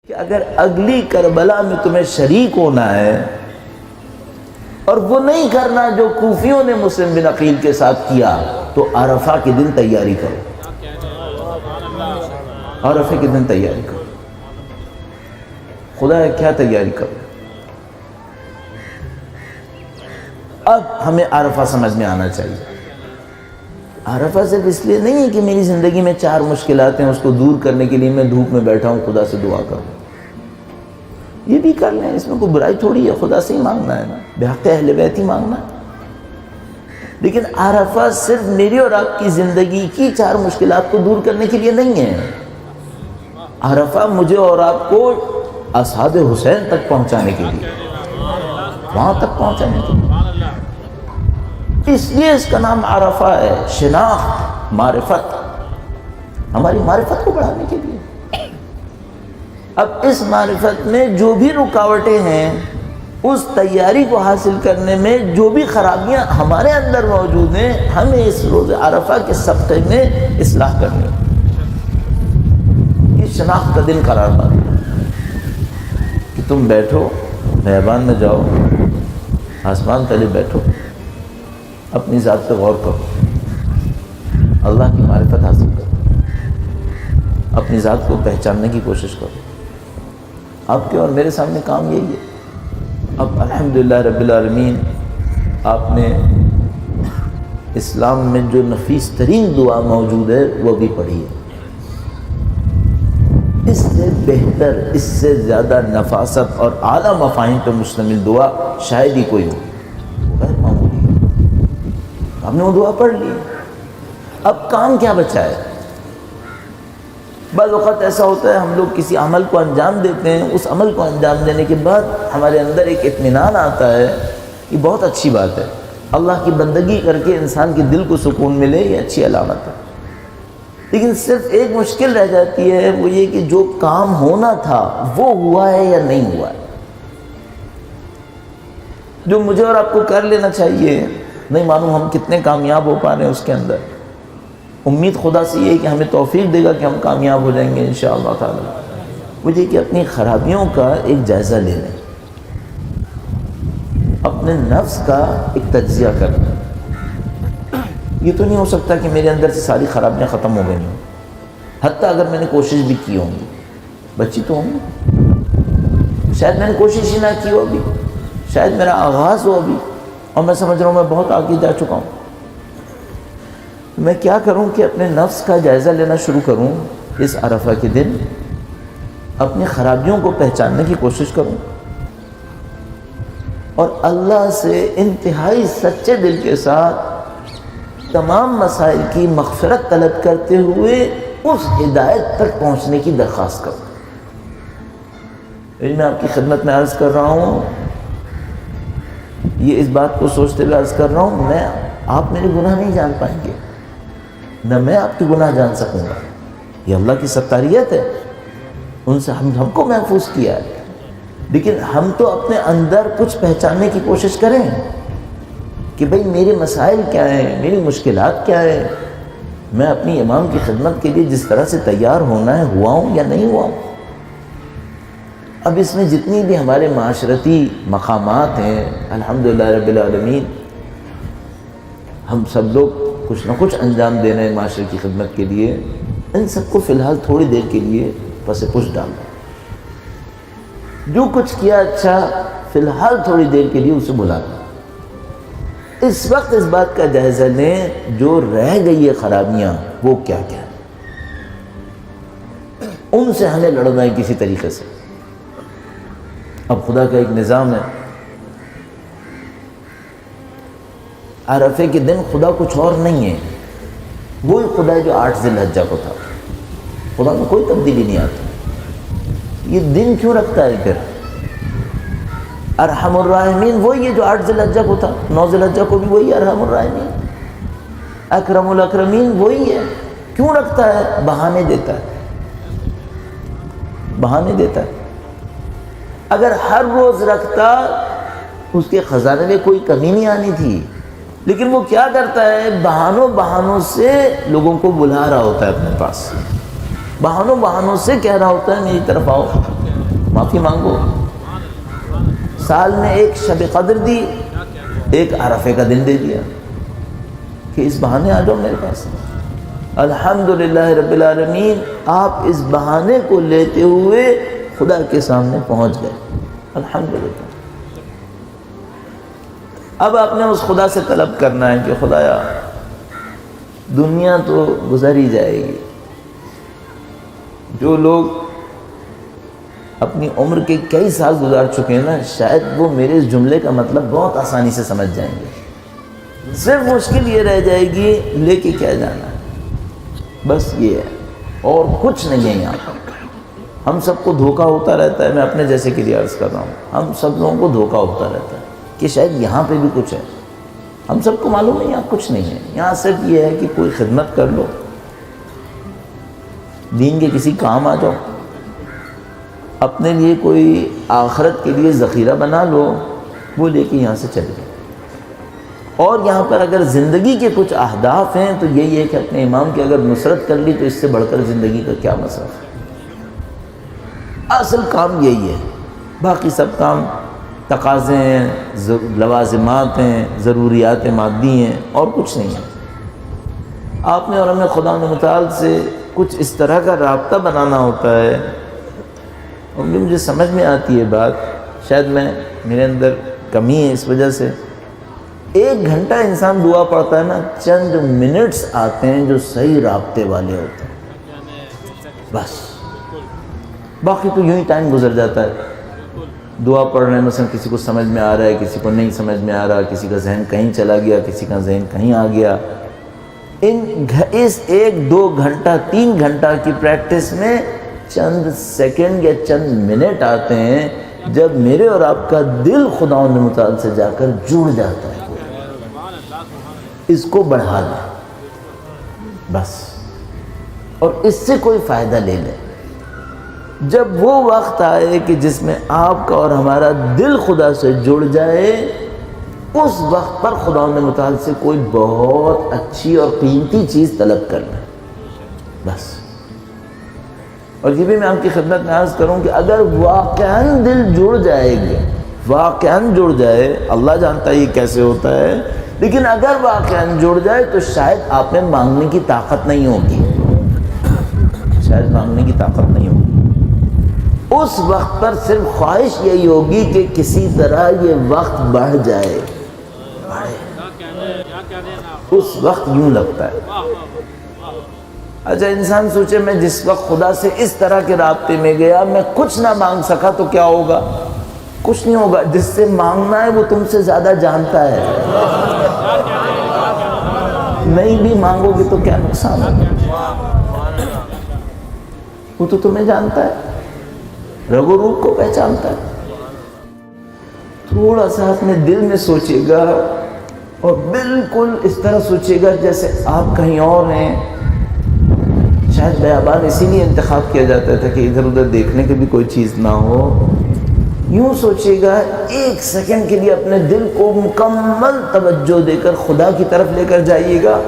کہ اگر اگلی کربلا میں تمہیں شریک ہونا ہے اور وہ نہیں کرنا جو کوفیوں نے مسلم بن عقیل کے ساتھ کیا، تو عرفہ کے دن تیاری کرو، عرفہ کے دن تیاری کرو۔ خدا ہے کیا تیاری کرو؟ اب ہمیں عرفہ سمجھ میں آنا چاہیے۔ عرفہ صرف اس لیے نہیں ہے کہ میری زندگی میں 4 مشکلات ہیں، اس کو دور کرنے کے لیے میں دھوپ میں بیٹھا ہوں خدا سے دعا کروں۔ یہ بھی کر لیں، اس میں کوئی برائی تھوڑی ہے، خدا سے ہی مانگنا ہے نا، بحق اہل بیت ہی مانگنا ہے۔ لیکن عرفہ صرف میری اور آپ کی زندگی کی 4 مشکلات کو دور کرنے کے لیے نہیں ہے۔ عرفہ مجھے اور آپ کو اصحاب حسین تک پہنچانے کے لیے، وہاں تک پہنچانے کے لیے، اس لیے اس کا نام عرفہ ہے۔ شناخت، معرفت، ہماری معرفت کو بڑھانے کے لیے۔ اب اس معرفت میں جو بھی رکاوٹیں ہیں، اس تیاری کو حاصل کرنے میں جو بھی خرابیاں ہمارے اندر موجود ہیں، ہمیں اس روز عرفہ کے صدقے میں اصلاح کرنی ہے۔ یہ شناخت کا دن قرار پاتا کہ تم بیٹھو، بیابان میں جاؤ، آسمان تلے بیٹھو، اپنی ذات پہ غور کرو، اللہ کی معرفت حاصل کرو، اپنی ذات کو پہچاننے کی کوشش کرو۔ آپ کے اور میرے سامنے کام یہی ہے۔ اب الحمدللہ رب العالمین، آپ نے اسلام میں جو نفیس ترین دعا موجود ہے وہ بھی پڑھی ہے۔ اس سے بہتر، اس سے زیادہ نفاست اور اعلیٰ مفاہیم پر مشتمل دعا شاید ہی کوئی ہو، غیر معمولی ہے۔ ہم نے وہ دعا پڑھ لی، اب کام کیا بچا ہے؟ بعض اوقات ایسا ہوتا ہے ہم لوگ کسی عمل کو انجام دیتے ہیں، اس عمل کو انجام دینے کے بعد ہمارے اندر ایک اطمینان آتا ہے، یہ بہت اچھی بات ہے، اللہ کی بندگی کر کے انسان کے دل کو سکون ملے، یہ اچھی علامت ہے۔ لیکن صرف ایک مشکل رہ جاتی ہے، وہ یہ کہ جو کام ہونا تھا وہ ہوا ہے یا نہیں ہوا ہے۔ جو مجھے اور آپ کو کر لینا چاہیے، نہیں معلوم ہم کتنے کامیاب ہو پا رہے ہیں اس کے اندر۔ امید خدا سے یہ ہے کہ ہمیں توفیق دے گا کہ ہم کامیاب ہو جائیں گے انشاءاللہ تعالی۔ مجھے کہ اپنی خرابیوں کا ایک جائزہ لے لیں، اپنے نفس کا ایک تجزیہ کرنا۔ یہ تو نہیں ہو سکتا کہ میرے اندر سے ساری خرابیاں ختم ہو گئی ہوں، حتیٰ اگر میں نے کوشش بھی کی ہوں گی، بچی تو ہوں گی، شاید میں نے کوشش ہی نہ کی ہو ابھی، شاید میرا آغاز ہو ابھی اور میں سمجھ رہا ہوں میں بہت آگے جا چکا ہوں۔ میں کیا کروں کہ اپنے نفس کا جائزہ لینا شروع کروں، اس عرفہ کے دن اپنی خرابیوں کو پہچاننے کی کوشش کروں اور اللہ سے انتہائی سچے دل کے ساتھ تمام مسائل کی مغفرت طلب کرتے ہوئے اس ہدایت تک پہنچنے کی درخواست کروں۔ میں آپ کی خدمت میں عرض کر رہا ہوں، یہ اس بات کو سوچتے ہوئے عرض کر رہا ہوں، میں آپ میرے گناہ نہیں جان پائیں گے، نہ میں آپ کے گناہ جان سکوں گا، یہ اللہ کی ستاریت ہے، ان سے ہم کو محفوظ کیا ہے۔ لیکن ہم تو اپنے اندر کچھ پہچاننے کی کوشش کریں کہ بھئی میرے مسائل کیا ہیں، میری مشکلات کیا ہیں، میں اپنی امام کی خدمت کے لیے جس طرح سے تیار ہونا ہے ہوا ہوں یا نہیں ہوا ہوں۔ اب اس میں جتنی بھی ہمارے معاشرتی مقامات ہیں، الحمدللہ رب العالمین، ہم سب لوگ کچھ نہ کچھ انجام دے رہے ہیں معاشرے کی خدمت کے لیے، ان سب کو فی الحال تھوڑی دیر کے لیے پس پش ڈالنا، جو کچھ کیا اچھا فی الحال تھوڑی دیر کے لیے اسے بلانا۔ اس وقت اس بات کا جائزہ لیں جو رہ گئی ہے خرابیاں وہ کیا کیا ہے، ان سے ہمیں لڑنا ہے کسی طریقے سے۔ اب خدا کا ایک نظام ہے، عرفے کے دن خدا کچھ اور نہیں ہے، وہی خدا ہے جو 8 ذی الحجہ کو تھا، خدا میں کوئی تبدیلی نہیں آتی۔ یہ دن کیوں رکھتا ہے پھر؟ ارحم الراحمین وہی ہے جو 8 ذی الحجہ کو تھا، 9 ذی الحجہ کو بھی وہی ارحم الراحمین، اکرم الاکرمین وہی ہے۔ کیوں رکھتا ہے؟ بہانے دیتا ہے، بہانے دیتا ہے۔ اگر ہر روز رکھتا اس کے خزانے میں کوئی کمی نہیں آنی تھی، لیکن وہ کیا کرتا ہے؟ بہانوں سے لوگوں کو بلا رہا ہوتا ہے اپنے پاس۔ بہانوں سے کہہ رہا ہوتا ہے میری طرف آؤ، معافی مانگو۔ سال میں ایک شب قدر دی، ایک عرفے کا دن دے دیا کہ اس بہانے آ جاؤ میرے پاس۔ الحمدللہ رب العالمین، آپ اس بہانے کو لیتے ہوئے خدا کے سامنے پہنچ گئے، الحمدللہ۔ اب آپ نے اس خدا سے طلب کرنا ہے کہ خدایا دنیا تو گزر ہی جائے گی، جو لوگ اپنی عمر کے کئی سال گزار چکے ہیں نا، شاید وہ میرے اس جملے کا مطلب بہت آسانی سے سمجھ جائیں گے۔ صرف مشکل یہ رہ جائے گی لے کے کیا جانا ہے، بس یہ ہے اور کچھ نہیں ہے یہاں پر۔ ہم سب کو دھوکہ ہوتا رہتا ہے، میں اپنے جیسے کے لیے عرض کر رہا ہوں، ہم سب لوگوں کو دھوکہ ہوتا رہتا ہے کہ شاید یہاں پہ بھی کچھ ہے۔ ہم سب کو معلوم ہے یہاں کچھ نہیں ہے، یہاں صرف یہ ہے کہ کوئی خدمت کر لو، دین کے کسی کام آ جاؤ، اپنے لیے کوئی آخرت کے لیے ذخیرہ بنا لو، وہ لے کے یہاں سے چلے جاؤ۔ اور یہاں پر اگر زندگی کے کچھ اہداف ہیں تو یہی ہے کہ اپنے امام کی اگر نصرت کر لی تو اس سے بڑھ کر زندگی کا کیا مصرف ہے۔ اصل کام یہی ہے، باقی سب کام تقاضے ہیں، لوازمات ہیں، ضروریات مادی ہیں، اور کچھ نہیں ہے۔ آپ نے اور ہمیں خدا متعال سے کچھ اس طرح کا رابطہ بنانا ہوتا ہے، اور مجھے سمجھ میں آتی ہے بات، شاید میرے اندر کمی ہے اس وجہ سے۔ 1 گھنٹہ انسان دعا پڑھتا ہے نا، چند منٹس آتے ہیں جو صحیح رابطے والے ہوتے ہیں، بس باقی تو یوں ہی ٹائم گزر جاتا ہے۔ دعا پڑھ رہے ہیں، مثلا کسی کو سمجھ میں آ رہا ہے، کسی کو نہیں سمجھ میں آ رہا، کسی کا ذہن کہیں چلا گیا، کسی کا ذہن کہیں آ گیا۔ اس 1-2 گھنٹہ 3 گھنٹہ کی پریکٹس میں چند سیکنڈ یا چند منٹ آتے ہیں جب میرے اور آپ کا دل خداوند متعال سے جا کر جڑ جاتا ہے۔ اس کو بڑھا لیں بس، اور اس سے کوئی فائدہ لے لیں۔ جب وہ وقت آئے کہ جس میں آپ کا اور ہمارا دل خدا سے جڑ جائے، اس وقت پر خداوند متعال سے کوئی بہت اچھی اور قیمتی چیز طلب کر لیں بس۔ اور یہ بھی میں آپ کی خدمت میں عرض کروں کہ اگر واقعاً دل جڑ جائے گا، واقعاً جڑ جائے، اللہ جانتا ہے یہ کیسے ہوتا ہے، لیکن اگر واقعاً جڑ جائے تو شاید آپ میں مانگنے کی طاقت نہیں ہوگی، شاید مانگنے کی طاقت نہیں ہوگی۔ اس وقت پر صرف خواہش یہی ہوگی کہ کسی طرح یہ وقت بڑھ جائے، اس وقت یوں لگتا ہے۔ اچھا انسان سوچے میں جس وقت خدا سے اس طرح کے رابطے میں گیا، میں کچھ نہ مانگ سکا تو کیا ہوگا؟ کچھ نہیں ہوگا۔ جس سے مانگنا ہے وہ تم سے زیادہ جانتا ہے، نہیں بھی مانگو گے تو کیا نقصان ہوگا؟ وہ تو تمہیں جانتا ہے، رگ و روح کو پہچانتا ہے۔ تھوڑا سا اپنے دل میں سوچے گا اور بالکل اس طرح سوچے گا جیسے آپ کہیں اور ہیں۔ شاید بیابان اسی لیے انتخاب کیا جاتا تھا کہ ادھر ادھر دیکھنے کی بھی کوئی چیز نہ ہو۔ یوں سوچے گا، 1 سیکنڈ کے لیے اپنے دل کو مکمل توجہ دے کر خدا کی طرف لے کر جائیے گا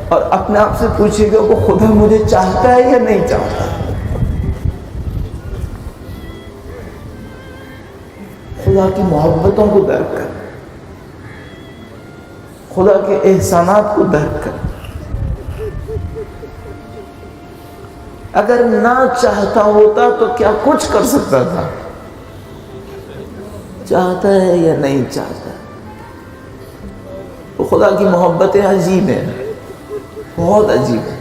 اور اپنے آپ سے پوچھیے گا کہ خدا مجھے چاہتا ہے یا نہیں چاہتا۔ خدا کی محبتوں کو درک کر، خدا کے احسانات کو درک کر۔ اگر نہ چاہتا ہوتا تو کیا کچھ کر سکتا تھا؟ چاہتا ہے یا نہیں چاہتا؟ تو خدا کی محبتیں عجیب ہیں، بہت عجیب ہیں۔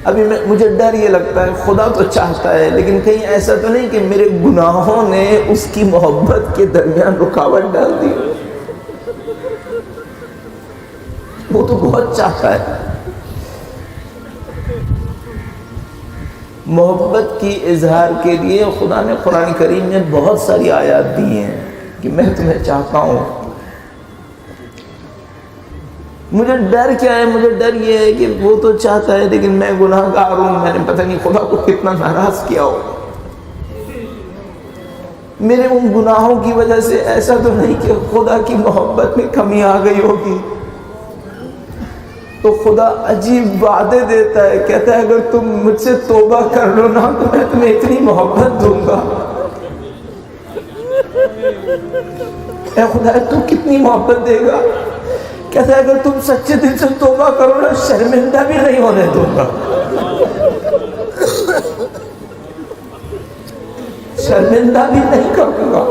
ابھی مجھے ڈر یہ لگتا ہے خدا تو چاہتا ہے، لیکن کہیں ایسا تو نہیں کہ میرے گناہوں نے اس کی محبت کے درمیان رکاوٹ ڈال دی؟ وہ تو بہت چاہتا ہے۔ محبت کی اظہار کے لیے خدا نے قرآن کریم میں بہت ساری آیات دی ہیں کہ میں تمہیں چاہتا ہوں۔ مجھے ڈر کیا ہے؟ مجھے ڈر یہ ہے کہ وہ تو چاہتا ہے لیکن میں گناہ گار ہوں، میں نے پتہ نہیں خدا کو کتنا ناراض کیا ہو۔ میرے ان گناہوں کی وجہ سے ایسا تو نہیں کہ خدا کی محبت میں کمی آ گئی ہوگی؟ تو خدا عجیب وعدے دیتا ہے، کہتا ہے اگر تم مجھ سے توبہ کر لو نا تو میں تمہیں اتنی محبت دوں گا۔ اے خدا تو کتنی محبت دے گا؟ کہتا ہے اگر تم سچے دل سے توبہ کرو نا شرمندہ بھی نہیں ہونے دوں گا، شرمندہ بھی نہیں کروں گا۔